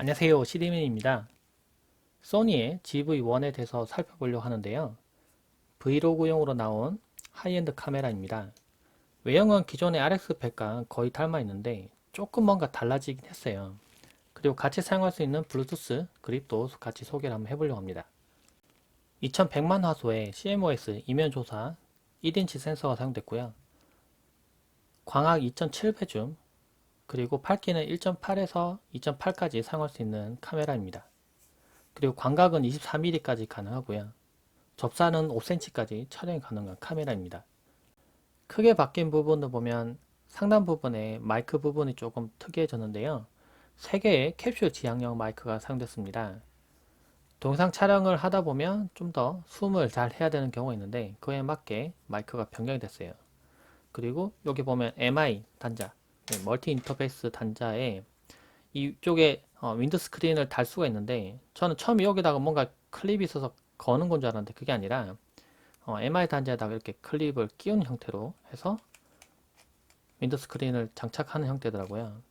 안녕하세요. CD맨입니다. 소니의 GV1에 대해서 살펴보려고 하는데요. 브이로그용으로 나온 하이엔드 카메라입니다. 외형은 기존의 RX100과 거의 닮아 있는데 조금 뭔가 달라지긴 했어요. 그리고 같이 사용할 수 있는 블루투스 그립도 같이 소개를 한번 해보려고 합니다. 2100만 화소의 CMOS 이면 조사 1인치 센서가 사용됐고요. 광학 2700 줌, 그리고 밝기는 1.8에서 2.8까지 사용할 수 있는 카메라입니다. 그리고 광각은 24mm까지 가능하고요. 접사는 5cm까지 촬영이 가능한 카메라입니다. 크게 바뀐 부분을 보면 상단 부분에 마이크 부분이 조금 특이해졌는데요. 3개의 캡슐 지향형 마이크가 사용됐습니다. 동영상 촬영을 하다 보면 좀 더 숨을 잘 해야 되는 경우가 있는데 그에 맞게 마이크가 변경이 됐어요. 그리고 여기 보면 MI 단자, 멀티 인터페이스 단자에 이쪽에 윈드 스크린을 달 수가 있는데 저는 처음에 여기다가 뭔가 클립이 있어서 거는 건 줄 알았는데 그게 아니라 MI 단자에다가 이렇게 클립을 끼운 형태로 해서 윈드 스크린을 장착하는 형태더라고요.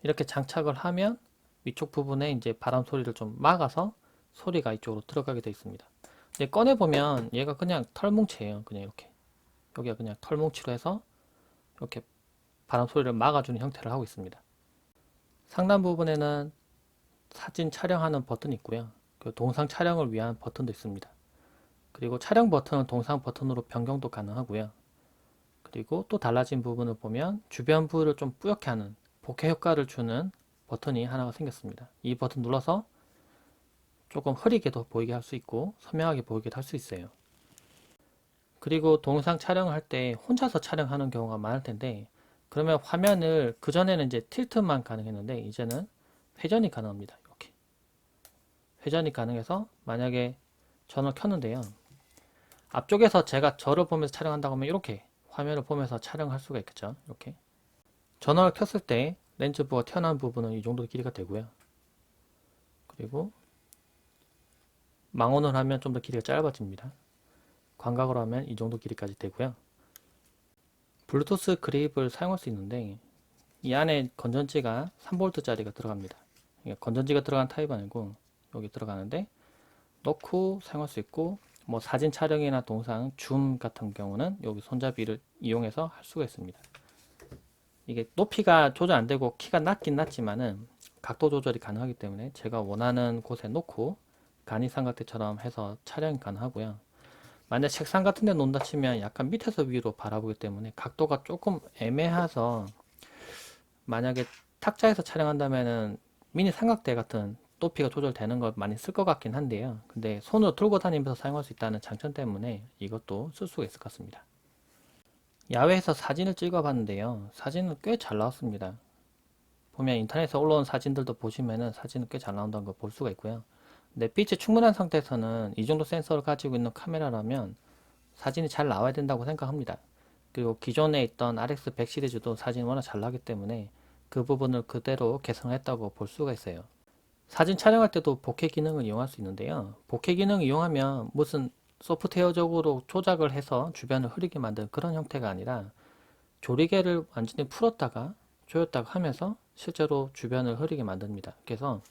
이렇게 장착을 하면 위쪽 부분에 이제 바람 소리를 좀 막아서 소리가 이쪽으로 들어가게 되어 있습니다. 이제 꺼내 보면 얘가 그냥 털뭉치예요. 그냥 이렇게 여기가 그냥 털뭉치로 해서 이렇게 바람 소리를 막아주는 형태를 하고 있습니다. 상단 부분에는 사진 촬영하는 버튼이 있고요. 그 동상 촬영을 위한 버튼도 있습니다. 그리고 촬영 버튼은 동상 버튼으로 변경도 가능하고요. 그리고 또 달라진 부분을 보면 주변부를 좀 뿌옇게 하는 bokeh 효과를 주는 버튼이 하나가 생겼습니다. 이 버튼 눌러서 조금 흐리게도 보이게 할 수 있고 선명하게 보이게 할 수 있어요. 그리고 동영상 촬영을 할 때 혼자서 촬영하는 경우가 많을 텐데 그러면 화면을 그전에는 이제 틸트만 가능했는데 이제는 회전이 가능합니다. 이렇게 회전이 가능해서 만약에 전원 켰는데요. 앞쪽에서 제가 저를 보면서 촬영한다고 하면 이렇게 화면을 보면서 촬영할 수가 있겠죠. 이렇게 전원을 켰을 때 렌즈부가 튀어나온 부분은 이 정도 길이가 되고요. 그리고 망원을 하면 좀 더 길이가 짧아집니다. 광각으로 하면 이 정도 길이까지 되고요. 블루투스 그립을 사용할 수 있는데 이 안에 건전지가 3V짜리가 들어갑니다. 건전지가 들어간 타입 아니고 여기 들어가는데 넣고 사용할 수 있고 뭐 사진 촬영이나 동상 줌 같은 경우는 여기 손잡이를 이용해서 할 수가 있습니다. 이게 높이가 조절 안 되고 키가 낮긴 낮지만은 각도 조절이 가능하기 때문에 제가 원하는 곳에 놓고 간이 삼각대처럼 해서 촬영이 가능하고요. 만약 책상 같은 데 놓는다 치면 약간 밑에서 위로 바라보기 때문에 각도가 조금 애매해서 만약에 탁자에서 촬영한다면은 미니 삼각대 같은 높이가 조절되는 걸 많이 쓸 것 같긴 한데요. 근데 손으로 들고 다니면서 사용할 수 있다는 장점 때문에 이것도 쓸 수가 있을 것 같습니다. 야외에서 사진을 찍어 봤는데요. 사진은 꽤 잘 나왔습니다. 보면 인터넷에 올라온 사진들도 보시면은 사진은 꽤 잘 나온다는 걸 볼 수가 있고요. 근데 빛이 충분한 상태에서는 이 정도 센서를 가지고 있는 카메라라면 사진이 잘 나와야 된다고 생각합니다. 그리고 기존에 있던 RX100 시리즈도 사진이 워낙 잘 나기 때문에 그 부분을 그대로 개선했다고 볼 수가 있어요. 사진 촬영할 때도 bokeh 기능을 이용할 수 있는데요. bokeh 기능을 이용하면 무슨 소프트웨어적으로 조작을 해서 주변을 흐리게 만드는 그런 형태가 아니라 조리개를 완전히 풀었다가 조였다가 하면서 실제로 주변을 흐리게 만듭니다. 그래서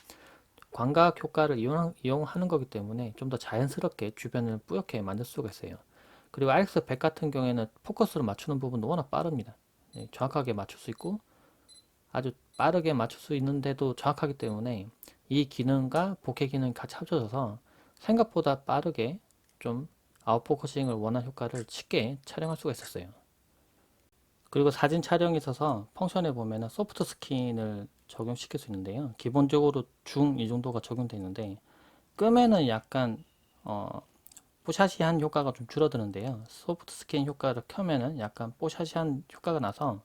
광각 효과를 이용하는 거기 때문에 좀 더 자연스럽게 주변을 뿌옇게 만들 수가 있어요. 그리고 RX100 같은 경우에는 포커스를 맞추는 부분도 워낙 빠릅니다. 정확하게 맞출 수 있고 아주 빠르게 맞출 수 있는데도 정확하기 때문에 이 기능과 bokeh 기능이 같이 합쳐져서 생각보다 빠르게 좀 아웃포커싱을 원한 효과를 쉽게 촬영할 수가 있었어요. 그리고 사진 촬영에 있어서 펑션에 보면은 소프트 스킨을 적용시킬 수 있는데요. 기본적으로 중 이 정도가 적용되어 있는데 끄면은 약간 뽀샤시한 효과가 좀 줄어드는데요. 소프트 스킨 효과를 켜면은 약간 뽀샤시한 효과가 나서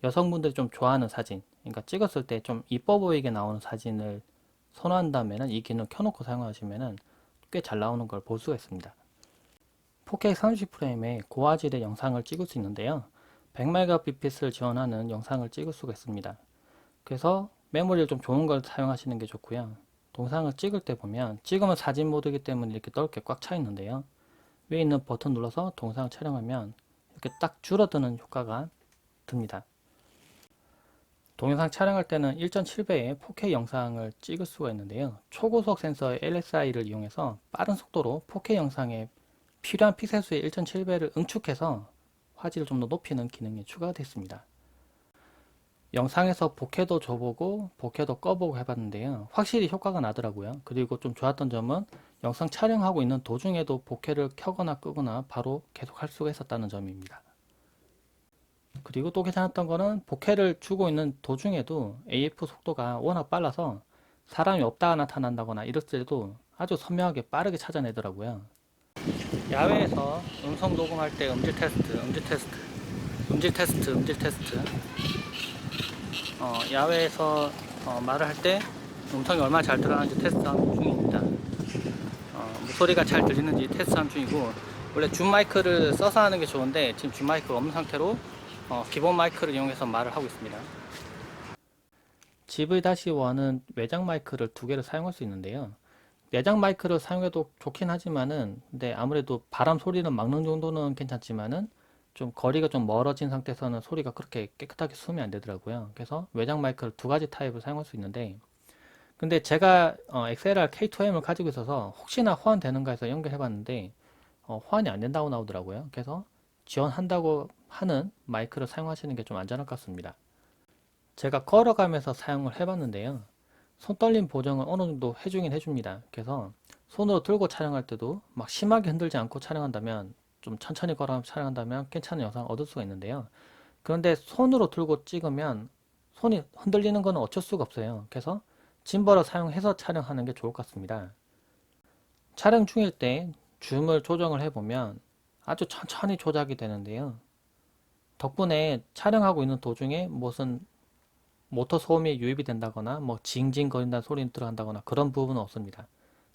여성분들이 좀 좋아하는 사진, 그러니까 찍었을 때 좀 이뻐 보이게 나오는 사진을 선호한다면은 이 기능 켜놓고 사용하시면은 꽤 잘 나오는 걸 볼 수가 있습니다. 4K 30프레임의 고화질의 영상을 찍을 수 있는데요. 100메가bps를 지원하는 영상을 찍을 수가 있습니다. 그래서 메모리를 좀 좋은 걸 사용하시는 게 좋고요. 동상을 찍을 때 보면 찍으면 사진 모드이기 때문에 이렇게 넓게 꽉 차 있는데요. 위에 있는 버튼 눌러서 동상을 촬영하면 이렇게 딱 줄어드는 효과가 듭니다. 동영상 촬영할 때는 1.7배의 4K 영상을 찍을 수가 있는데요. 초고속 센서의 LSI를 이용해서 빠른 속도로 4K 영상에 필요한 픽셀 수의 1.7배를 응축해서 화질을 좀 더 높이는 기능이 추가되어 있습니다. 영상에서 복해도 줘보고 복해도 꺼보고 해봤는데요. 확실히 효과가 나더라고요. 그리고 좀 좋았던 점은 영상 촬영하고 있는 도중에도 복해를 켜거나 끄거나 바로 계속 할 수가 있었다는 점입니다. 그리고 또 괜찮았던 거는 복해를 주고 있는 도중에도 AF 속도가 워낙 빨라서 사람이 없다가 나타난다거나 이럴 때도 아주 선명하게 빠르게 찾아내더라고요. 야외에서 음성 녹음할 때 음질 테스트, 음질 테스트. 야외에서 말을 할 때 음성이 얼마나 잘 들어가는지 테스트하는 중입니다. 소리가 잘 들리는지 테스트하는 중이고, 원래 줌 마이크를 써서 하는 게 좋은데 지금 줌 마이크가 없는 상태로 기본 마이크를 이용해서 말을 하고 있습니다. GV-1은 외장 마이크를 두 개를 사용할 수 있는데요. 내장 마이크를 사용해도 좋긴 하지만은, 근데 아무래도 바람 소리는 막는 정도는 괜찮지만은 좀 거리가 좀 멀어진 상태에서는 소리가 그렇게 깨끗하게 수음이 안 되더라고요. 그래서 외장 마이크를 두 가지 타입을 사용할 수 있는데, 근데 제가 XLR K2M을 가지고 있어서 혹시나 호환되는가 해서 연결해 봤는데 호환이 안 된다고 나오더라고요. 그래서 지원한다고 하는 마이크를 사용하시는 게 좀 안전할 것 같습니다. 제가 걸어가면서 사용을 해봤는데요. 손떨림 보정을 어느 정도 해주긴 해줍니다. 그래서 손으로 들고 촬영할 때도 막 심하게 흔들지 않고 촬영한다면, 좀 천천히 걸어 촬영한다면 괜찮은 영상을 얻을 수가 있는데요. 그런데 손으로 들고 찍으면 손이 흔들리는 건 어쩔 수가 없어요. 그래서 짐벌을 사용해서 촬영하는 게 좋을 것 같습니다. 촬영 중일 때 줌을 조정을 해보면 아주 천천히 조작이 되는데요. 덕분에 촬영하고 있는 도중에 무슨 모터 소음이 유입이 된다거나 뭐 징징거린다는 소리 들어간다거나 그런 부분은 없습니다.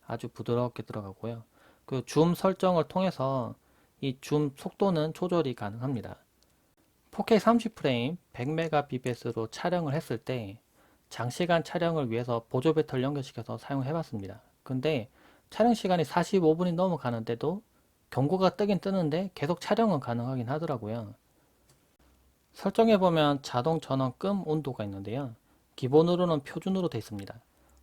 아주 부드럽게 들어가고요. 그 줌 설정을 통해서 이 줌 속도는 조절이 가능합니다. 4K 30프레임 100Mbps로 촬영을 했을 때 장시간 촬영을 위해서 보조 배터리 연결시켜서 사용해 봤습니다. 근데 촬영 시간이 45분이 넘어가는데도 경고가 뜨긴 뜨는데 계속 촬영은 가능하긴 하더라고요. 설정해보면 자동 전원 끔 온도가 있는데요. 기본으로는 표준으로 되어 있습니다.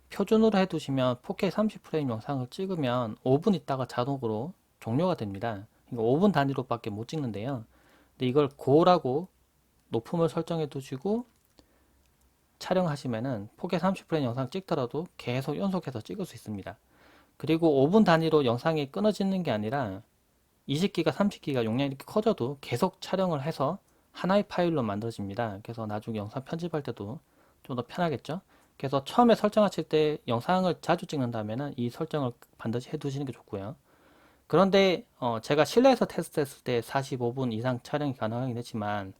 표준으로 해두시면 4K 30프레임 영상을 찍으면 5분 있다가 자동으로 종료가 됩니다. 그러니까 5분 단위로밖에 못 찍는데요. 근데 이걸 고라고 높음을 설정해 두시고 촬영하시면은 4K 30프레임 영상 찍더라도 계속 연속해서 찍을 수 있습니다. 그리고 5분 단위로 영상이 끊어지는 게 아니라 20기가, 30기가 용량이 이렇게 커져도 계속 촬영을 해서 하나의 파일로 만들어집니다. 그래서 나중에 영상 편집할 때도 좀 더 편하겠죠. 그래서 처음에 설정하실 때 영상을 자주 찍는다면 이 설정을 반드시 해 두시는 게 좋고요. 그런데 제가 실내에서 테스트했을 때 45분 이상 촬영이 가능하긴 했지만,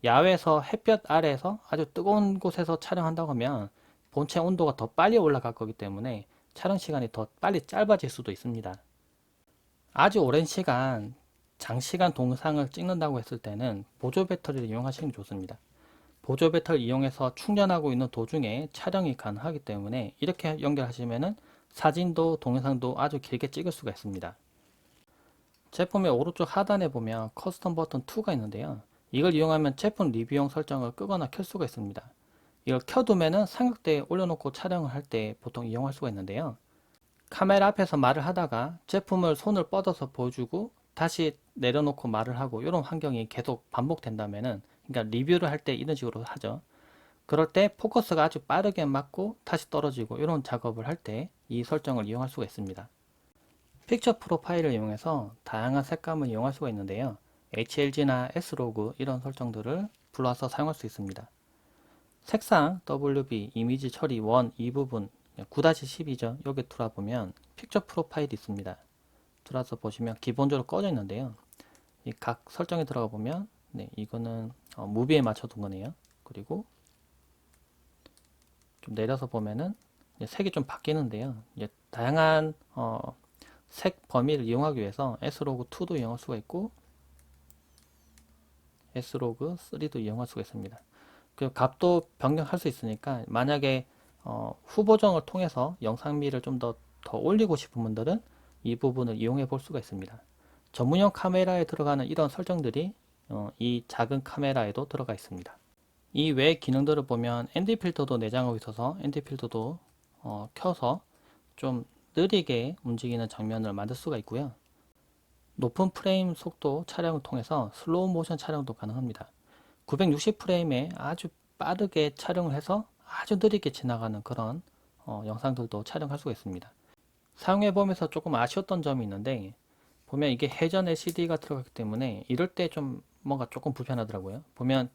야외에서 햇볕 아래에서 아주 뜨거운 곳에서 촬영한다고 하면 본체 온도가 더 빨리 올라갈 거기 때문에 촬영 시간이 더 빨리 짧아질 수도 있습니다. 아주 오랜 시간, 장시간 동영상을 찍는다고 했을 때는 보조 배터리를 이용하시는 게 좋습니다. 보조 배터리 이용해서 충전하고 있는 도중에 촬영이 가능하기 때문에 이렇게 연결하시면은 사진도 동영상도 아주 길게 찍을 수가 있습니다. 제품의 오른쪽 하단에 보면 커스텀 버튼 2가 있는데요. 이걸 이용하면 제품 리뷰용 설정을 끄거나 켤 수가 있습니다. 이걸 켜두면은 삼각대에 올려놓고 촬영을 할 때 보통 이용할 수가 있는데요. 카메라 앞에서 말을 하다가 제품을 손을 뻗어서 보여주고 다시 내려놓고 말을 하고 이런 환경이 계속 반복된다면은, 그러니까 리뷰를 할 때 이런 식으로 하죠. 그럴 때 포커스가 아주 빠르게 맞고 다시 떨어지고 이런 작업을 할 때 이 설정을 이용할 수가 있습니다. 픽처 프로파일을 이용해서 다양한 색감을 이용할 수가 있는데요. HLG나 S로그 이런 설정들을 불러서 사용할 수 있습니다. 색상, WB, 이미지 처리 1, 이 부분 9-12죠. 여기 들어보면 픽처 프로파일이 있습니다. 들어서 보시면 기본적으로 꺼져 있는데요. 이 각 설정에 들어가 보면 이거는 무비에 맞춰 둔 거네요. 그리고 좀 내려서 보면은 색이 좀 바뀌는데요. 다양한 색 범위를 이용하기 위해서 S로그2도 이용할 수가 있고 S로그3도 이용할 수가 있습니다. 그 값도 변경할 수 있으니까 만약에 후보정을 통해서 영상미를 좀 더 올리고 싶은 분들은 이 부분을 이용해 볼 수가 있습니다. 전문용 카메라에 들어가는 이런 설정들이 이 작은 카메라에도 들어가 있습니다. 이 외 기능들을 보면 ND 필터도 내장하고 있어서 ND 필터도 켜서 좀 느리게 움직이는 장면을 만들 수가 있고요. 높은 프레임 속도 촬영을 통해서 슬로우 모션 촬영도 가능합니다. 960 프레임에 아주 빠르게 촬영을 해서 아주 느리게 지나가는 그런 영상들도 촬영할 수가 있습니다. 사용해 보면서 조금 아쉬웠던 점이 있는데, 보면 이게 회전 LCD가 들어갔기 때문에 이럴 때 좀 뭔가 조금 불편하더라고요. 보면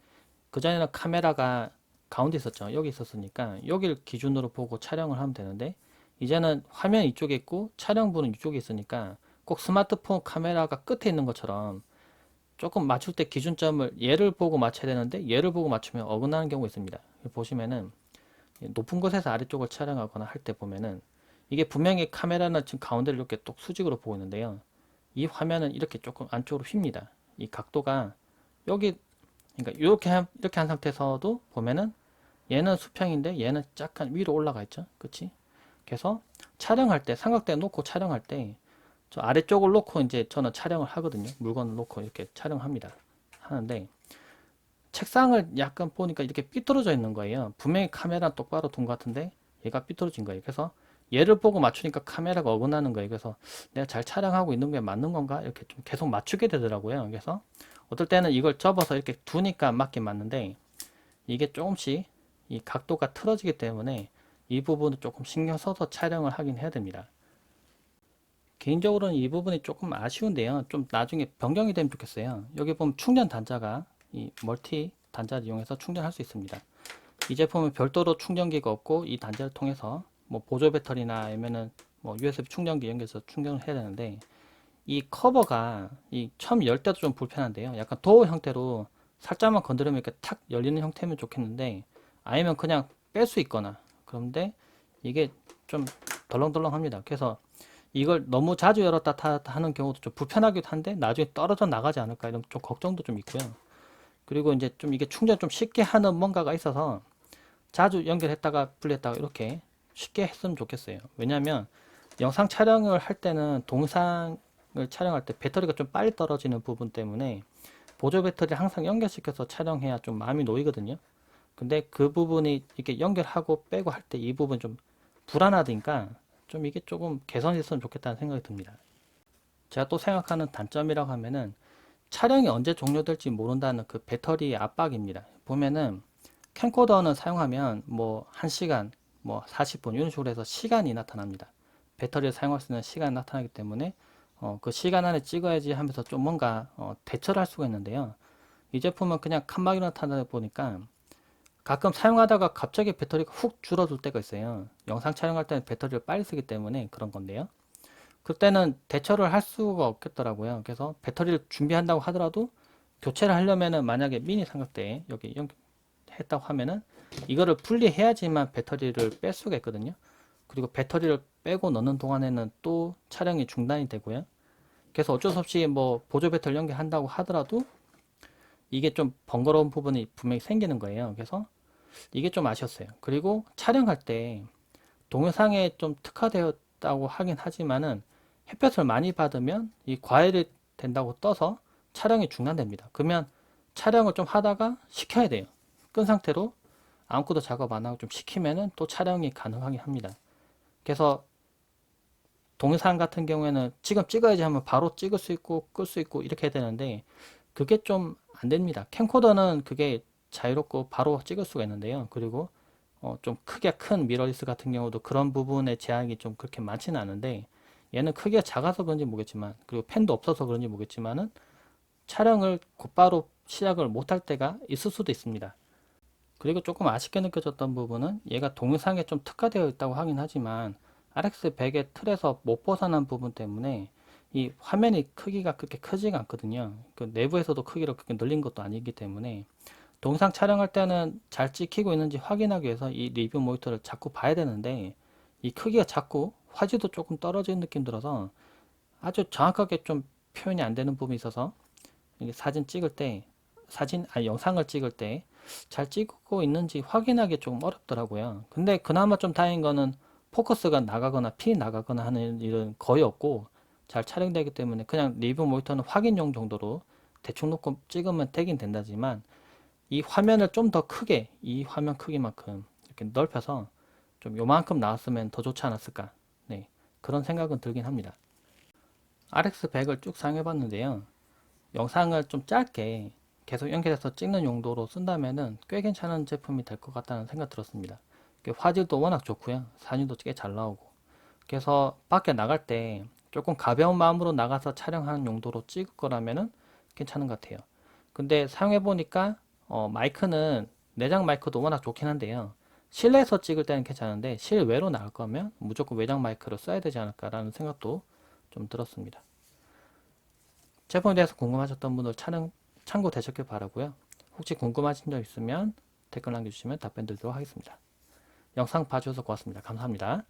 그전에는 카메라가 가운데 있었죠. 여기 있었으니까 여기를 기준으로 보고 촬영을 하면 되는데, 이제는 화면 이쪽에 있고 촬영부는 이쪽에 있으니까 꼭 스마트폰 카메라가 끝에 있는 것처럼 조금 맞출 때 기준점을 얘를 보고 맞춰야 되는데 얘를 보고 맞추면 어긋나는 경우가 있습니다. 보시면은 높은 곳에서 아래쪽을 촬영하거나 할 때 보면은 이게 분명히 카메라는 지금 가운데를 이렇게 또 수직으로 보고 있는데요. 이 화면은 이렇게 조금 안쪽으로 휩니다. 이 각도가 여기, 그러니까 이렇게 한 상태에서도 보면은 얘는 수평인데 얘는 약간 위로 올라가 있죠. 그치? 그래서 촬영할 때, 삼각대 놓고 촬영할 때 저 아래쪽을 놓고 이제 저는 촬영을 하거든요. 물건을 놓고 이렇게 촬영합니다. 하는데 책상을 약간 보니까 이렇게 삐뚤어져 있는 거예요. 분명히 카메라 똑바로 둔 것 같은데 얘가 삐뚤어진 거예요. 그래서 얘를 보고 맞추니까 카메라가 어긋나는 거예요. 그래서 내가 잘 촬영하고 있는 게 맞는 건가? 이렇게 좀 계속 맞추게 되더라고요. 그래서 어떨 때는 이걸 접어서 이렇게 두니까 맞긴 맞는데 이게 조금씩 이 각도가 틀어지기 때문에 이 부분을 조금 신경 써서 촬영을 하긴 해야 됩니다. 개인적으로는 이 부분이 조금 아쉬운데요. 좀 나중에 변경이 되면 좋겠어요. 여기 보면 충전 단자가 이 멀티 단자를 이용해서 충전할 수 있습니다. 이 제품은 별도로 충전기가 없고 이 단자를 통해서 뭐 보조 배터리나 아니면은 뭐 USB 충전기 연결해서 충전을 해야 되는데 이 커버가 이 처음 열 때도 좀 불편한데요. 약간 도어 형태로 살짝만 건드리면 이렇게 탁 열리는 형태면 좋겠는데 아니면 그냥 뺄 수 있거나 그런데 이게 좀 덜렁덜렁합니다. 그래서 이걸 너무 자주 열었다 닫았다 하는 경우도 좀 불편하기도 한데 나중에 떨어져 나가지 않을까 이런 좀 걱정도 좀 있고요. 그리고 이제 좀 이게 충전 좀 쉽게 하는 뭔가가 있어서 자주 연결했다가 분리했다가 이렇게 쉽게 했으면 좋겠어요. 왜냐하면 영상 촬영을 할 때는 동영상을 촬영할 때 배터리가 좀 빨리 떨어지는 부분 때문에 보조 배터리를 항상 연결시켜서 촬영해야 좀 마음이 놓이거든요. 근데 그 부분이 이렇게 연결하고 빼고 할 때 이 부분 좀 불안하니까 좀 이게 조금 개선했으면 좋겠다는 생각이 듭니다. 제가 또 생각하는 단점이라고 하면은 촬영이 언제 종료될지 모른다는 그 배터리의 압박입니다. 보면은 캠코더는 사용하면 뭐 1시간, 뭐 40분 이런 식으로 해서 시간이 나타납니다. 배터리를 사용할 수 있는 시간이 나타나기 때문에 그 시간 안에 찍어야지 하면서 좀 뭔가 대처를 할 수가 있는데요. 이 제품은 그냥 칸막이로 나타나다 보니까 가끔 사용하다가 갑자기 배터리가 훅 줄어들 때가 있어요. 영상 촬영할 때는 배터리를 빨리 쓰기 때문에 그런 건데요. 그때는 대처를 할 수가 없겠더라고요. 그래서 배터리를 준비한다고 하더라도 교체를 하려면은 만약에 미니 삼각대에 여기 연결했다고 하면은 이거를 분리해야지만 배터리를 뺄 수가 있거든요. 그리고 배터리를 빼고 넣는 동안에는 또 촬영이 중단이 되고요. 그래서 어쩔 수 없이 뭐 보조 배터리 연결한다고 하더라도 이게 좀 번거로운 부분이 분명히 생기는 거예요. 그래서 이게 좀 아쉬웠어요. 그리고 촬영할 때 동영상에 좀 특화되었다고 하긴 하지만은 햇볕을 많이 받으면 이 과열이 된다고 떠서 촬영이 중단됩니다. 그러면 촬영을 좀 하다가 식혀야 돼요. 끈 상태로 아무것도 작업 안 하고 좀 식히면은 또 촬영이 가능하긴 합니다. 그래서 동영상 같은 경우에는 지금 찍어야지 하면 바로 찍을 수 있고 끌 수 있고 이렇게 해야 되는데 그게 좀 안 됩니다. 캠코더는 그게 자유롭고 바로 찍을 수가 있는데요. 그리고 좀 크기가 큰 미러리스 같은 경우도 그런 부분의 제약이 좀 그렇게 많지는 않은데 얘는 크기가 작아서 그런지 모르겠지만 그리고 펜도 없어서 그런지 모르겠지만은 촬영을 곧바로 시작을 못할 때가 있을 수도 있습니다. 그리고 조금 아쉽게 느껴졌던 부분은 얘가 동영상에 좀 특화되어 있다고 하긴 하지만 RX100의 틀에서 못 벗어난 부분 때문에 이 화면이 크기가 그렇게 크지가 않거든요. 그 내부에서도 크기를 그렇게 늘린 것도 아니기 때문에 동영상 촬영할 때는 잘 찍히고 있는지 확인하기 위해서 이 리뷰 모니터를 자꾸 봐야 되는데 이 크기가 자꾸 화질도 조금 떨어지는 느낌 들어서 아주 정확하게 좀 표현이 안 되는 부분이 있어서 이게 사진 찍을 때 영상을 찍을 때 잘 찍고 있는지 확인하기 조금 어렵더라고요. 근데 그나마 좀 다행인 거는 포커스가 나가거나 핀이 나가거나 하는 일은 거의 없고 잘 촬영되기 때문에 그냥 리뷰 모니터는 확인용 정도로 대충 놓고 찍으면 되긴 된다지만 이 화면을 좀 더 크게, 이 화면 크기만큼 이렇게 넓혀서 좀 요만큼 나왔으면 더 좋지 않았을까. 네, 그런 생각은 들긴 합니다. RX100을 쭉 사용해 봤는데요. 영상을 좀 짧게 계속 연결해서 찍는 용도로 쓴다면은 꽤 괜찮은 제품이 될 것 같다는 생각 들었습니다. 화질도 워낙 좋고요. 사진도 꽤 잘 나오고. 그래서 밖에 나갈 때 조금 가벼운 마음으로 나가서 촬영하는 용도로 찍을 거라면은 괜찮은 것 같아요. 근데 사용해 보니까 마이크는 내장 마이크도 워낙 좋긴 한데요. 실내에서 찍을 때는 괜찮은데 실외로 나갈 거면 무조건 외장 마이크를 써야 되지 않을까라는 생각도 좀 들었습니다. 제품에 대해서 궁금하셨던 분들 참고되셨길 바라고요. 혹시 궁금하신 점 있으면 댓글 남겨주시면 답변 드리도록 하겠습니다. 영상 봐주셔서 고맙습니다. 감사합니다.